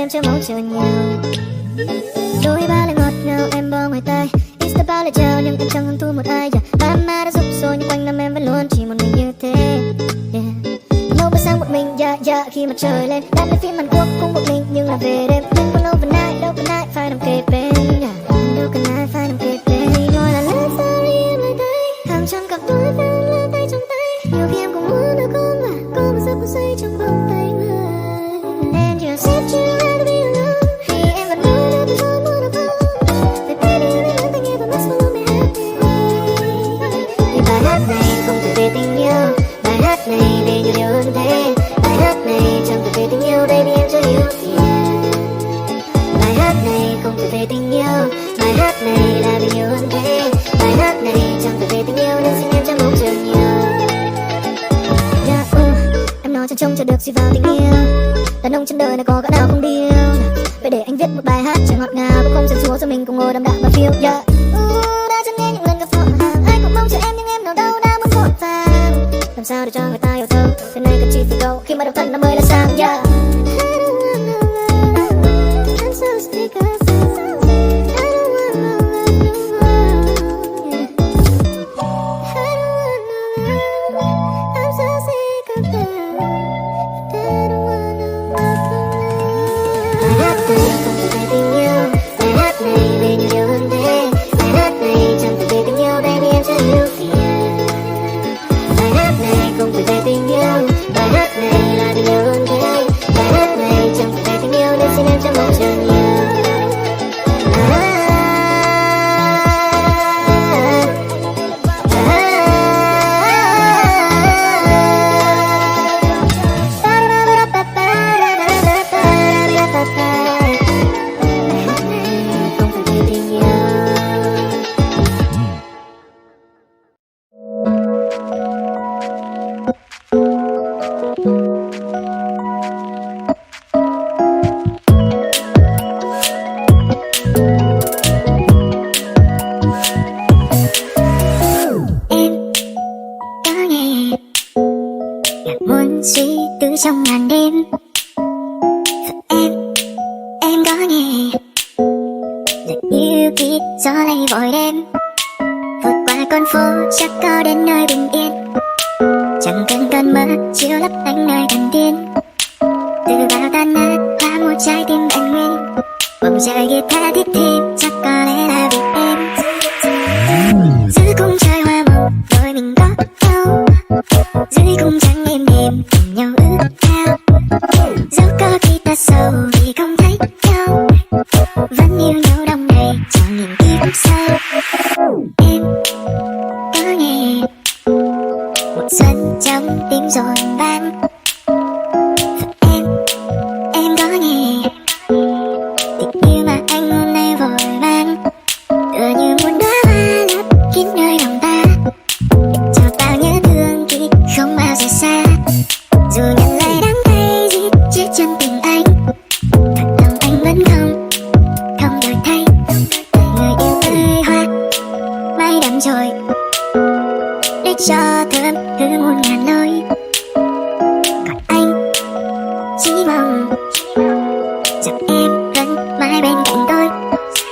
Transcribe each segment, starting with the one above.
em chưa mong chờ nhiều. Đôi ba lại ngọt ngào em bỏ ngoài tay, Insta bao lại trao nhưng em chẳng hứng thú một ai. Ba má đã giúp rồi nhưng quanh năm em vẫn luôn chỉ một mình như thế. Nấu bữa sáng một mình, khi mặt trời lên. Đang lên phim Hàn Quốc cũng một mình nhưng là về đêm. Nhưng còn đâu cần ai phải nằm kề bên. Đâu cần ai phải nằm kề bên. Thì ngồi là love story em lại thấy hàng trăm cặp đôi vẫn là tay trong tay. Nhiều khi em cũng muốn được ôm và có một giấc ngủ say trong vòng tay người. And you said you had to be alone. Thì em vẫn muốn được thì không muốn được không. Vậy baby em muốn tình yêu và mắt luôn be happy. Vì bài hát này không thể về tình yêu, bài hát này về nhiều điều hơn thế. Bài hát này chẳng thể về tình yêu, baby em chưa hiểu. Bài hát này không thể về tình yêu, bài hát này là về nhiều hơn thế. Bài hát này chẳng thể về tình yêu nên xin em chẳng mong chờ nhiều. Em nói chẳng trông chờ được gì vào tình yêu. Đàn ông trên đời này có gã nào không điêu. Vậy để anh viết một bài hát chẳng ngọt ngào và không giận chúa cho mình cùng ngồi đàm đạo và phiêu. Đã chẳng nghe những lần gặp họ hàng. Ai cũng mong chờ em nhưng em nào đâu đã muốn vội vàng. Làm sao để cho người ta hiểu thấu, thế này cần chi phải câu khi mà độc thân nó mới là sang. Trong màn đêm em có nghe rất như khi gió lay vội đêm vượt qua con phố chắc có đến nơi bình yên, chẳng cần cơn mưa chiếu lấp lánh nơi thần tiên. Từ bao tan nát qua một trái tim vẹn nguyên, bầu trời guitar thiết thêm chắc có lẽ là vì em. Giữa cung trời hoa màu đôi mình có nhau, dưới cung trắng êm đềm cùng nhau ước ao. Dẫu có khi ta sầu vì không thấy nhau, vẫn yêu nhau đông đầy cho nghìn kiếp sau. Em có nghe một xuân trong tim rộn vang. Em có nghe tình yêu mà anh hôm nay vội vàng, tựa như muốn đóa hoa lấp kín nơi lòng ta, cho bao nhớ thương khi không bao giờ xa. Dù nhận lại đắng cay giết chết chân tình anh, thật lòng anh vẫn không đổi thay. Người yêu ơi hoa mai đắm rồi để cho thơm hư muôn ngàn lối. Còn anh chỉ mong rằng em vẫn mãi bên cạnh tôi.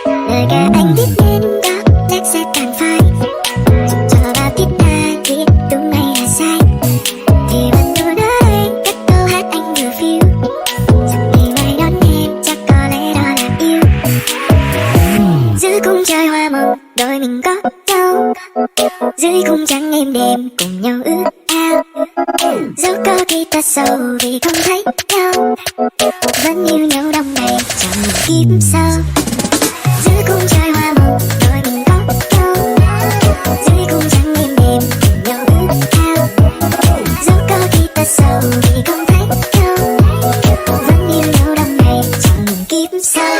Lời ca anh viết nên có lẽ sẽ tàn phai, dù cho bao thiết tha biết đúng hay là sai, thì vẫn luôn ở đây cất câu hát anh vừa phiêu. Rằng ngày mai đón em chắc có lẽ đó là yêu. Giữa cung trời hoa màu đôi mình có nhau, dưới cung trắng êm đềm cùng nhau ước ao. Dẫu có khi ta sầu vì không thấy nhau, vẫn yêu nhau đông đầy trong một kiếp sau. Giữa cung trời hoa màu đôi mình có nhau, dưới cung trắng êm đềm cùng nhau ước ao. Dẫu có khi ta sầu vì không thấy nhau, vẫn yêu nhau đông đầy trong một kiếp sau.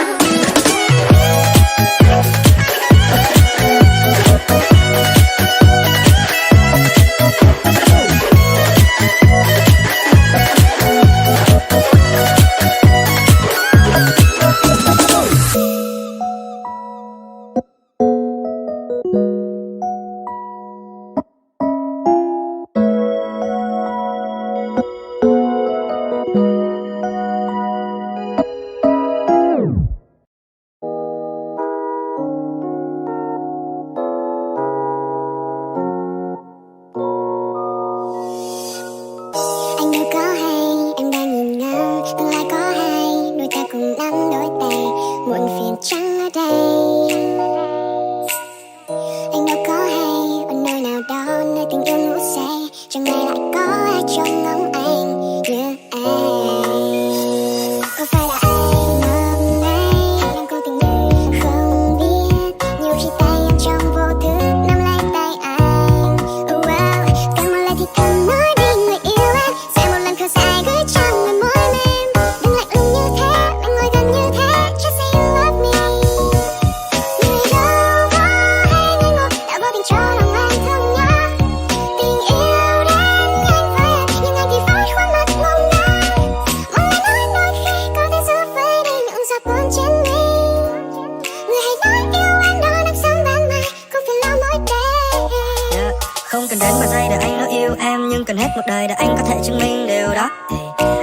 không cần đến mà giây để anh nó yêu em, nhưng cần hết một đời để anh có thể chứng minh điều đó.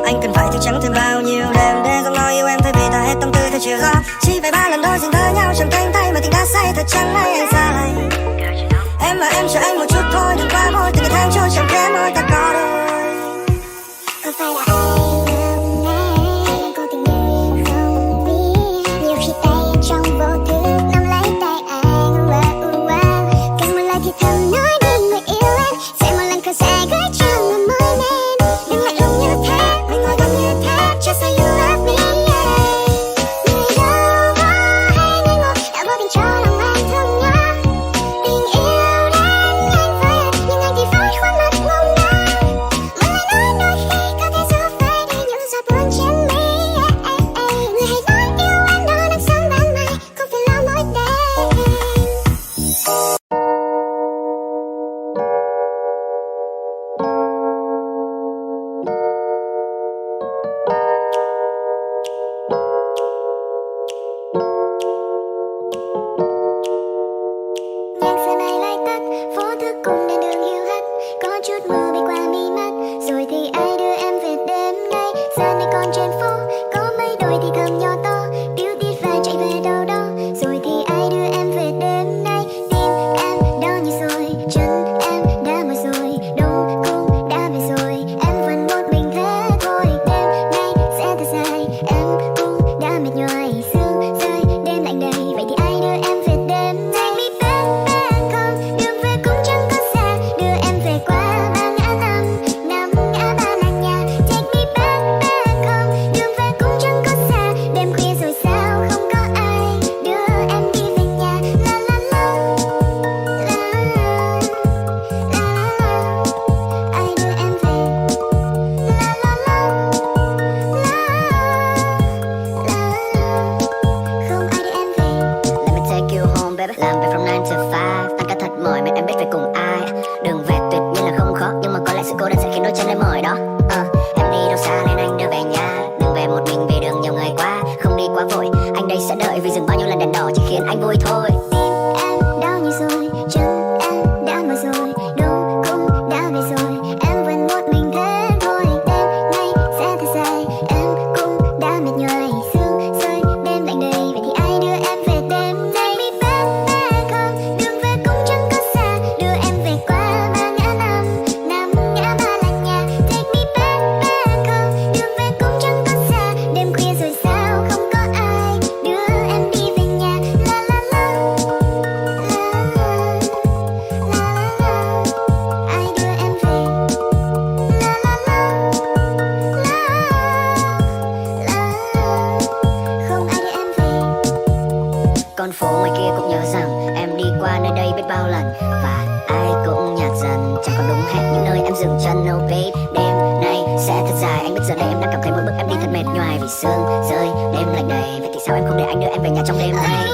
Anh cần phải thức trắng thêm bao nhiêu đêm để không nói yêu em, thay vì ta hết tâm tư theo chiều gió. Chỉ vài ba lần đôi dừng đợi nhau trong cánh tay mà tình đã say thật chẳng hay anh xa lầy. Em mà em chờ anh một chút thôi, đừng quá môi từng ngày tháng trôi trong cái môi ta có đôi. Có phải là anh em có tình nhưng không biết, nhiều khi tay em trong vô thức nắm lấy tay anh. Càng một lời thì thầm nói đi người yêu em, sẽ một lần cơn sẽ gửi cho người mới nên đừng lạnh lùng như thế, mình ngồi gần như thế, just say you love me. Người đâu có hay ngây ngô đã vô tình cho lòng anh thương nhớ. Tình yêu đến nhanh với em nhưng anh thì phải khuất mặt ngông ngơ. Một lời nói đôi khi có thể giúp phai đi những giọt buồn trên mi. Người hãy nói yêu em đó nắng sớm ban mai, không phiền lo mỗi đêm. Nhạc giờ này lại tắt, vô thức cùng đèn đường hiu hắt, có chút mưa bay qua mi mắt, rồi thì ai đưa em về đêm nay. Giờ này còn trên phố, có mấy đôi thì cầm nhỏ to, điếu tít và chạy về đâu đó, rồi thì ai đưa em về đêm nay. Tim em đau như rồi, chân em đã mỏi rồi, đông cũng đã về rồi, em vẫn một mình thế thôi. Đêm nay sẽ thật dài, em cũng đã mệt nhoài, sương rơi đêm lạnh đầy, vậy thì ai đưa em về đêm nay. Take me back, back home, đường về cũng chẳng có xa, đưa em về qua ba ngã năm ngã ba là nhà. Take me back, back home, đường về cũng chẳng có xa, đêm khuya rồi sao không có ai đưa em đi về nhà. La la la, la la la, ai đưa em về. La la la, la la, không ai đưa em về. Let me take you home baby, làm việc from 9 to 5, tăng ca thật mỏi mệt em biết về cùng ai. Đường về tuyệt nhiên là không khó, nhưng mà có lẽ sự cô đơn sẽ khiến đôi chân em mỏi đó. Em đi đâu xa nên anh đưa về nhà, đừng về một mình vì đường nhiều người quá, không đi quá vội, anh đây sẽ đợi vì dừng bao nhiêu lần đèn đỏ chỉ khiến anh vui thôi. Tim em đau như rồi, chân em đã mỏi rồi, đông cũng đã về rồi, em vẫn một mình thế thôi. Đêm nay sẽ thật dài, em cũng đã mệt nhoài, sương rơi đêm lạnh đầy, vậy thì ai đưa em về đêm nay. Take me back, back home, đường về cũng chẳng có xa, đưa em về qua ba ngã năm ngã ba là nhà. Take me back, back home, đường về cũng chẳng có xa, đêm khuya rồi sao không có ai đưa em đi về nhà. La la la, la la la, ai đưa em về. La la la, la la, không ai đưa em về. Con phố ngoài kia cũng nhớ rằng em đi qua nơi đây biết bao lần, và ai cũng nhạt dần, chẳng còn đúng hẹn những nơi em dừng chân. No babe, đêm nay sẽ thật dài, anh biết giờ đây em đang cảm thấy một bức em đi thật mệt nhoài vì sương rơi đêm lạnh đầy, vậy thì sao em không để anh đưa em về nhà trong đêm nay.